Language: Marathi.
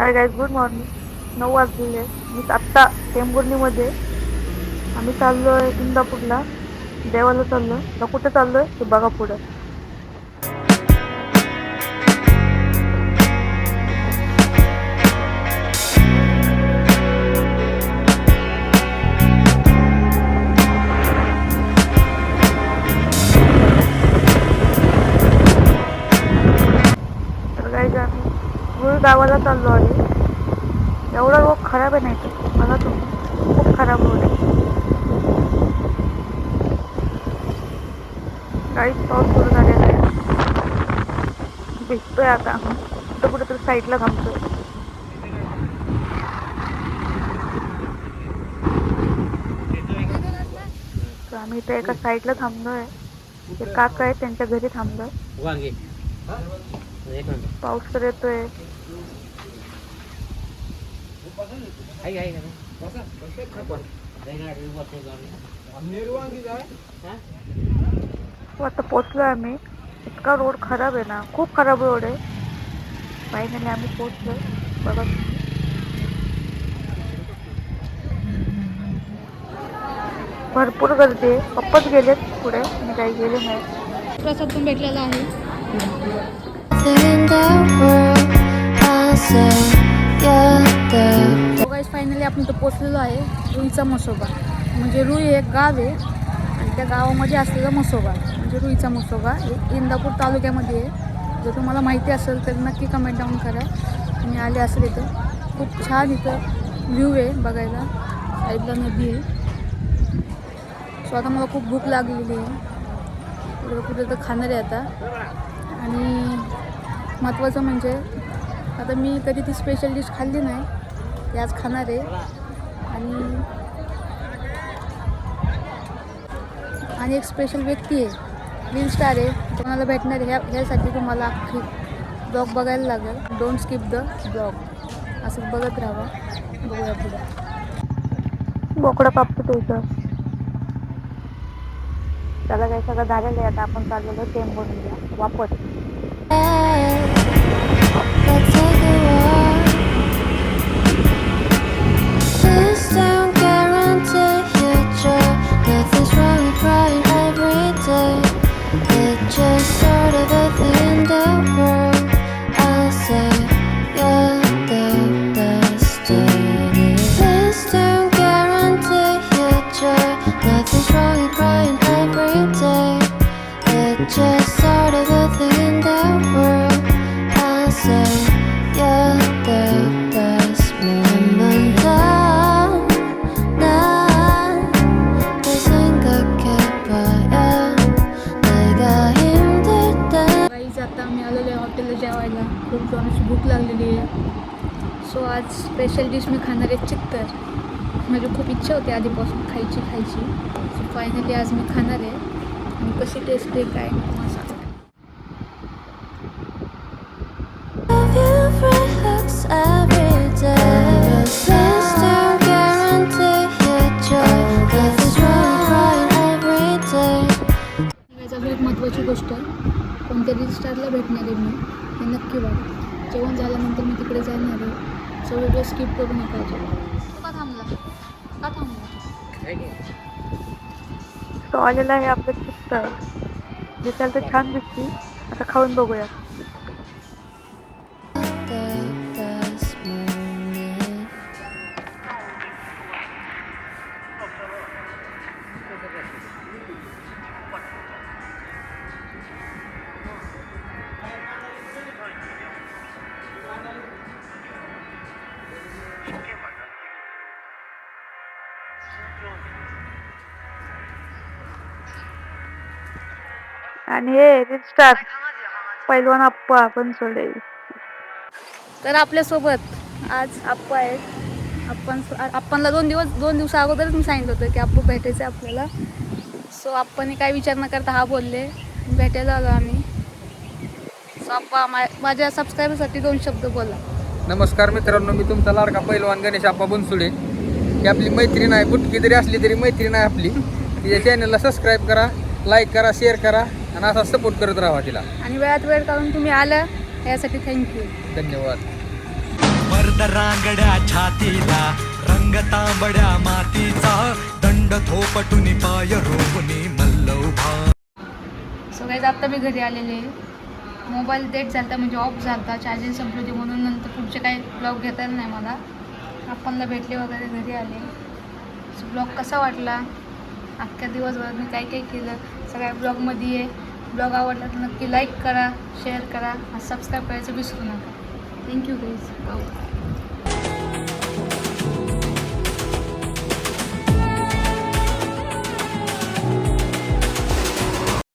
Hi guys, good morning. 9 वाजलेले. मी आत्ता टेंभुर्णीमध्ये. आम्ही चाललोय इंदापूरला, देवाला चाललोय. आता कुठे चाललोय ते बघा पुढे. तर गाईज आम्ही गुळ गावाला चाललो आहे. एवढा रोड खराब आहे, नाही तर बघा तुम्ही, खूप खराब रोड आहे. काहीच पाऊस सुरू झालेला आहे. भिजतोय आता. कुठं कुठं तर साईडला थांबतोय. तर आम्ही इथे एका साईडला थांबलोय. ते काका आहे, त्यांच्या घरी थांबलोय. पाऊस तर येतोय. आता पोचलोय आम्ही. इतका रोड खराब आहे ना, खूप खराब रोड आहे. फायनली आम्ही पोचलोय. बघा, भरपूर गर्दी आहे. पप्पाच गेलेत पुढे, मी काही गेले नाही. प्रसाद पण भेटलेला आहे. फायनली आपण तो पोचलेलो आहे. रुईचा मसोबा म्हणजे रुई एक गाव आहे आणि त्या गावामध्ये असलेला मसोबा म्हणजे रुईचा मसोबा इंदापूर तालुक्यामध्ये आहे. जर तुम्हाला माहिती असेल तर नक्की कमेंट डाऊन करा. तुम्ही आले असेल इथं. खूप छान इथं व्ह्यू आहे बघायला. साईडला नदी आहे. सो आता मला खूप भूक लागलेली आहे. कुठे तर खाणार आहे आता. आणि महत्त्वाचं म्हणजे आता मी कधी ती स्पेशल डिश खाल्ली नाही, ती आज खाणार आहे. आणि एक स्पेशल व्यक्ती आहे, रील स्टार आहे, तुम्हाला भेटणार आहे. ह्यासाठी तुम्हाला अख्खी ब्लॉग बघायला लागेल. Don't skip the blog. असं बघत राहा. बघूया पुढे. बोकडा कापतो इथं. त्याला काही सगळं झालेलं आहे. आता आपण चाललेलो टेंभुर्णीला वापस. जेवायला खूप जोराची भूक लागलेली आहे. सो आज स्पेशल डिश मी खाणार आहे चित्तर. माझी खूप इच्छा होती आधीपासून खायची. सो फायनली आज मी खाणार आहे. आणि कशी टेस्ट आहे काय मसाला. एक महत्त्वाची गोष्ट, कोणत्या रील स्टारला भेटणार आहे मी हे नक्की बघा. जेवण झाल्यानंतर मी तिकडे जाणार आहे. सो व्हिडिओ स्किप करू नका. का थांबला तो आलेला आहे आपलं चित्तर. दिसायला तर छान दिसते. आता खाऊन बघूया. आणि हे रील स्टार पैलवान आप्पा बनसोडे. तर आपल्यासोबत आज आप्पा आहेत. आप्पांना दोन दिवसा अगोदरच मी सांगितलं होतं की आप्पा भेटायचं आहे आपल्याला. सो आप्पाने काय विचार न करता हा बोलले. भेटायला आलो आम्ही. सो आप्पा माझ्या सबस्क्रायबरसाठी 2 शब्द बोला. नमस्कार मित्रांनो, मी तुमचा लाडका पैलवान गणेश आप्पा बनसोडे. ही आपली मैत्रीण आहे. बुटकी जरी असली तरी मैत्रीण आहे आपली. तिच्या चॅनलला सबस्क्राईब करा, लाईक करा, शेअर करा आणि असा सपोर्ट करत राहा तिला. आणि वेळात वेळ काढून तुम्ही आला यासाठी थँक्यू. धन्यवाद. मर्द रांगड्या छातीला रंग तांबड्या मातीचा दंड थोपटुनी पाय रोवणी मल्ल उभा. सो गाईज आत्ता मी घरी आलेले आहे. मोबाईल डेट झाला म्हणजे ऑफ झाला, चार्जिंग संपली होती म्हणून नंतर पुढचे काही ब्लॉग घेता येईल नाही मला. आपणला भेटले वगैरे घरी आले. सो ब्लॉग कसा वाटला, अख्ख्या दिवसभर मी काय काय केलं सगळ्या ब्लॉगमध्ये आहे. ब्लॉग आवडला तर नक्की लाईक करा, शेअर करा, सबस्क्राईब करायचं विसरू नका. Thank you guys.